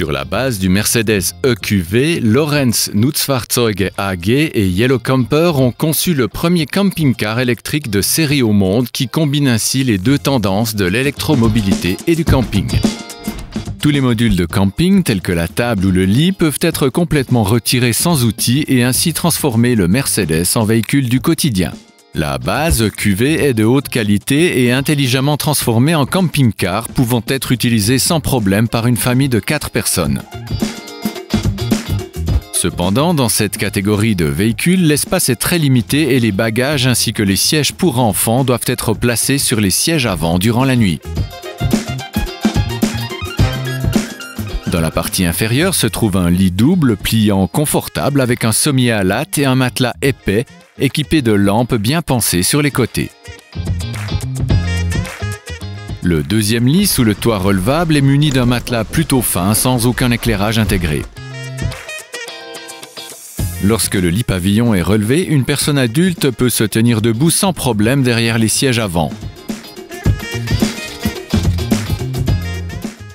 Sur la base du Mercedes EQV, Lorenz Nutzfahrzeuge AG et Yellow Camper ont conçu le premier camping-car électrique de série au monde qui combine ainsi les deux tendances de l'électromobilité et du camping. Tous les modules de camping, tels que la table ou le lit, peuvent être complètement retirés sans outils et ainsi transformer le Mercedes en véhicule du quotidien. La base EQV est de haute qualité et intelligemment transformée en camping-car, pouvant être utilisé sans problème par une famille de 4 personnes. Cependant, dans cette catégorie de véhicules, l'espace est très limité et les bagages ainsi que les sièges pour enfants doivent être placés sur les sièges avant durant la nuit. Dans la partie inférieure se trouve un lit double pliant confortable avec un sommier à lattes et un matelas épais équipé de lampes bien pensées sur les côtés. Le deuxième lit sous le toit relevable est muni d'un matelas plutôt fin sans aucun éclairage intégré. Lorsque le lit pavillon est relevé, une personne adulte peut se tenir debout sans problème derrière les sièges avant.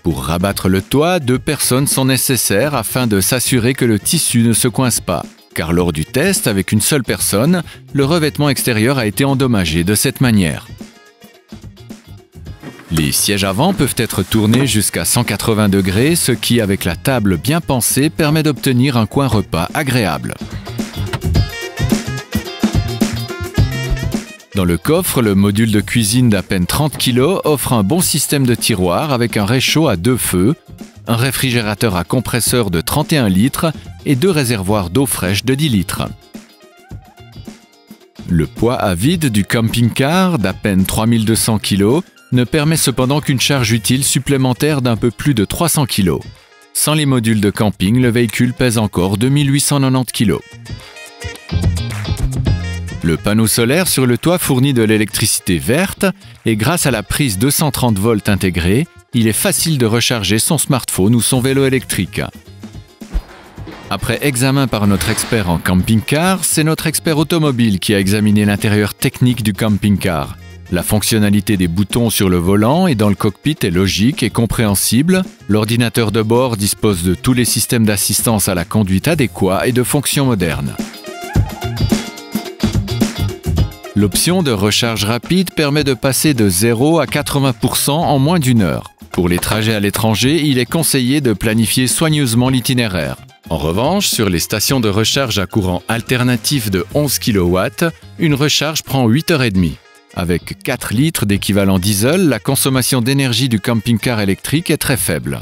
Pour rabattre le toit, 2 personnes sont nécessaires afin de s'assurer que le tissu ne se coince pas. Car lors du test avec une seule personne, le revêtement extérieur a été endommagé de cette manière. Les sièges avant peuvent être tournés jusqu'à 180 degrés, ce qui, avec la table bien pensée, permet d'obtenir un coin repas agréable. Dans le coffre, le module de cuisine d'à peine 30 kg offre un bon système de tiroirs avec un réchaud à 2 feux, un réfrigérateur à compresseur de 31 litres et 2 réservoirs d'eau fraîche de 10 litres. Le poids à vide du camping-car d'à peine 3200 kg ne permet cependant qu'une charge utile supplémentaire d'un peu plus de 300 kg. Sans les modules de camping, le véhicule pèse encore 2890 kg. Le panneau solaire sur le toit fournit de l'électricité verte et grâce à la prise 230 volts intégrée, il est facile de recharger son smartphone ou son vélo électrique. Après examen par notre expert en camping-car, c'est notre expert automobile qui a examiné l'intérieur technique du camping-car. La fonctionnalité des boutons sur le volant et dans le cockpit est logique et compréhensible. L'ordinateur de bord dispose de tous les systèmes d'assistance à la conduite adéquats et de fonctions modernes. L'option de recharge rapide permet de passer de 0 à 80% en moins d'1 heure. Pour les trajets à l'étranger, il est conseillé de planifier soigneusement l'itinéraire. En revanche, sur les stations de recharge à courant alternatif de 11 kW, une recharge prend 8h30. Avec 4 litres d'équivalent diesel, la consommation d'énergie du camping-car électrique est très faible.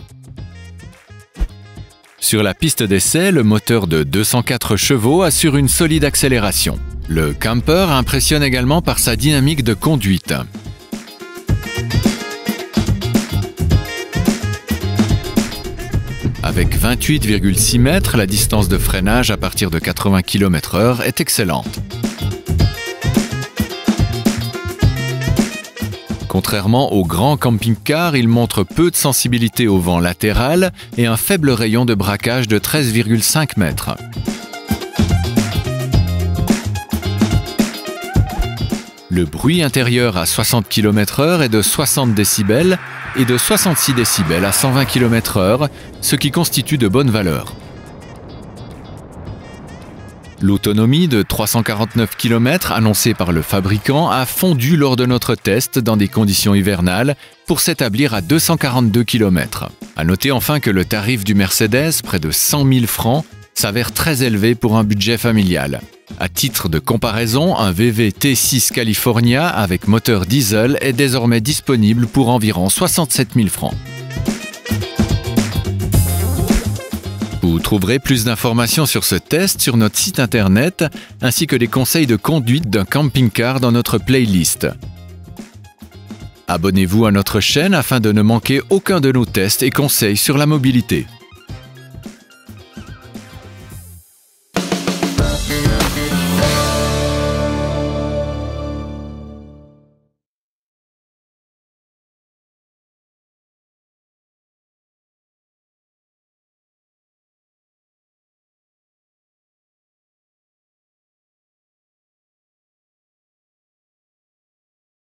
Sur la piste d'essai, le moteur de 204 chevaux assure une solide accélération. Le camper impressionne également par sa dynamique de conduite. Avec 28,6 mètres, la distance de freinage à partir de 80 km/h est excellente. Contrairement au grand camping-car, il montre peu de sensibilité au vent latéral et un faible rayon de braquage de 13,5 mètres. Le bruit intérieur à 60 km/h est de 60 décibels et de 66 décibels à 120 km/h, ce qui constitue de bonnes valeurs. L'autonomie de 349 km annoncée par le fabricant a fondu lors de notre test dans des conditions hivernales pour s'établir à 242 km. À noter enfin que le tarif du Mercedes, près de 100 000 francs, s'avère très élevé pour un budget familial. À titre de comparaison, un VW T6 California avec moteur diesel est désormais disponible pour environ 67 000 francs. Vous trouverez plus d'informations sur ce test sur notre site internet ainsi que des conseils de conduite d'un camping-car dans notre playlist. Abonnez-vous à notre chaîne afin de ne manquer aucun de nos tests et conseils sur la mobilité.